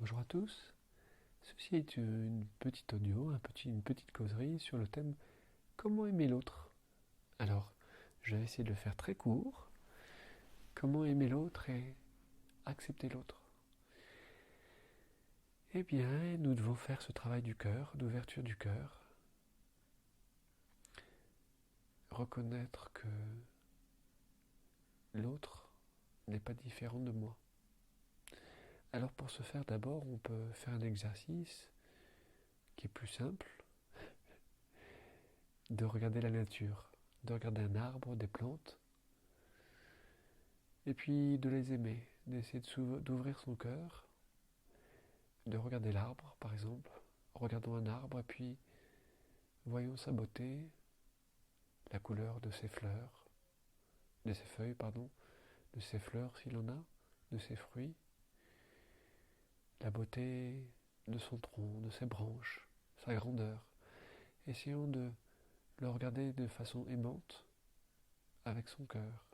Bonjour à tous, ceci est une petite audio, une petite causerie sur le thème comment aimer l'autre. Alors, je vais essayer de le faire très court. Comment aimer l'autre et accepter l'autre. Eh bien, nous devons faire ce travail du cœur, d'ouverture du cœur. Reconnaître que l'autre n'est pas différent de moi. Alors pour ce faire, d'abord, on peut faire un exercice qui est plus simple, de regarder la nature, de regarder un arbre, des plantes, et puis de les aimer, d'essayer d'ouvrir son cœur, de regarder l'arbre par exemple. Regardons un arbre et puis voyons sa beauté, la couleur de ses fleurs, de ses feuilles, pardon, de ses fleurs s'il en a, de ses fruits, la beauté de son tronc, de ses branches, sa grandeur. Essayons de le regarder de façon aimante avec son cœur.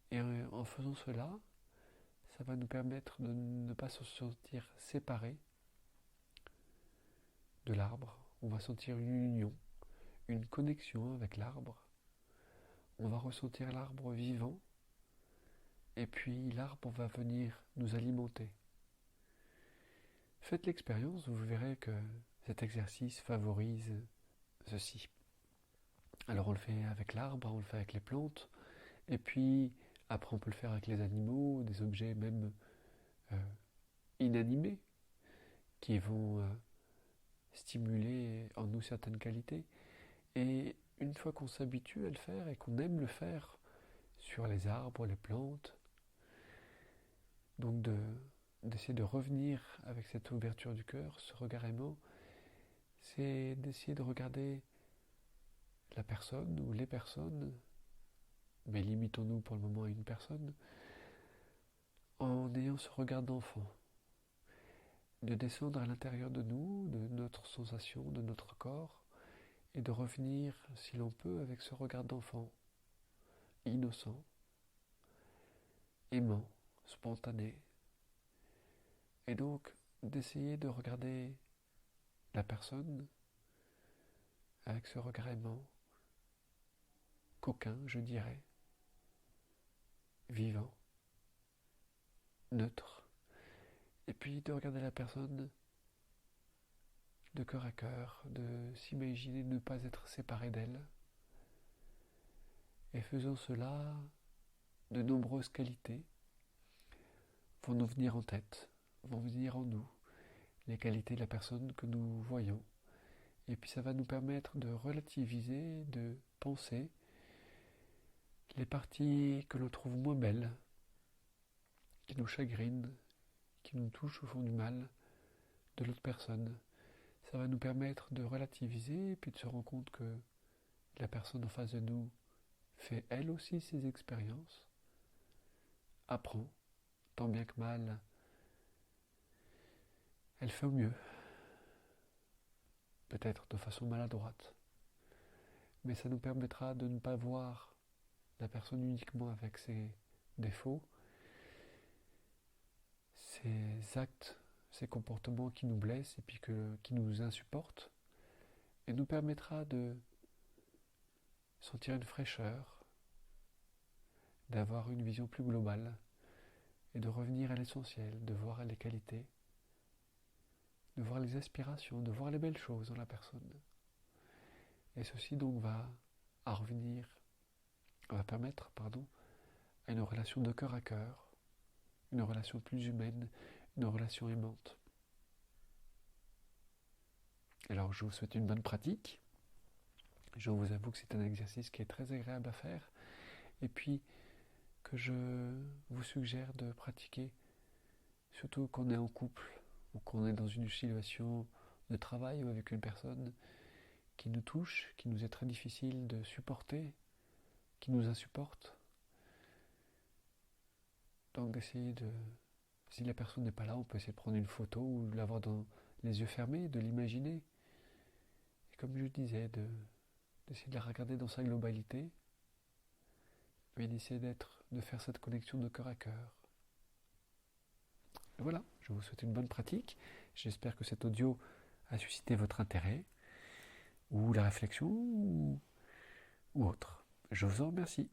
Et en faisant cela, ça va nous permettre de ne pas se sentir séparés de l'arbre. On va sentir une union, une connexion avec l'arbre. On va ressentir l'arbre vivant et puis l'arbre va venir nous alimenter. Faites l'expérience, vous verrez que cet exercice favorise ceci. Alors on le fait avec l'arbre, on le fait avec les plantes, et puis après on peut le faire avec les animaux, des objets même euh, inanimés qui vont stimuler en nous certaines qualités. Et une fois qu'on s'habitue à le faire et qu'on aime le faire sur les arbres, les plantes, donc d'essayer de revenir avec cette ouverture du cœur, ce regard aimant, c'est d'essayer de regarder la personne ou les personnes, mais limitons-nous pour le moment à une personne, en ayant ce regard d'enfant, de descendre à l'intérieur de nous, de notre sensation, de notre corps, et de revenir, si l'on peut, avec ce regard d'enfant, innocent, aimant, spontané, et donc d'essayer de regarder la personne avec ce regard aimant, coquin, je dirais, vivant, neutre, et puis de regarder la personne de cœur à cœur, de s'imaginer ne pas être séparé d'elle. Et faisant cela, de nombreuses qualités vont nous venir en tête, vont venir en nous, les qualités de la personne que nous voyons. Et puis ça va nous permettre de relativiser, de penser les parties que l'on trouve moins belles, qui nous chagrinent, qui nous touchent au fond du mal de l'autre personne. Ça va nous permettre de relativiser et puis de se rendre compte que la personne en face de nous fait elle aussi ses expériences, apprend, tant bien que mal, elle fait au mieux, peut-être de façon maladroite, mais ça nous permettra de ne pas voir la personne uniquement avec ses défauts, ses actes, ses comportements qui nous blessent et puis qui nous insupportent, et nous permettra de sentir une fraîcheur, d'avoir une vision plus globale et de revenir à l'essentiel, de voir les qualités, de voir les aspirations, de voir les belles choses dans la personne. Et ceci donc va permettre, à une relation de cœur à cœur, une relation plus humaine, une relation aimante. Alors je vous souhaite une bonne pratique. Je vous avoue que c'est un exercice qui est très agréable à faire et puis que je vous suggère de pratiquer, surtout quand on est en couple ou qu'on est dans une situation de travail ou avec une personne qui nous touche, qui nous est très difficile de supporter, qui nous insupporte. Donc d'essayer de... Si la personne n'est pas là, on peut essayer de prendre une photo ou de l'avoir dans les yeux fermés, de l'imaginer. Et comme je disais, d'essayer de la regarder dans sa globalité, et d'essayer de faire cette connexion de cœur à cœur. Voilà, je vous souhaite une bonne pratique. J'espère que cet audio a suscité votre intérêt, ou la réflexion, ou autre. Je vous en remercie.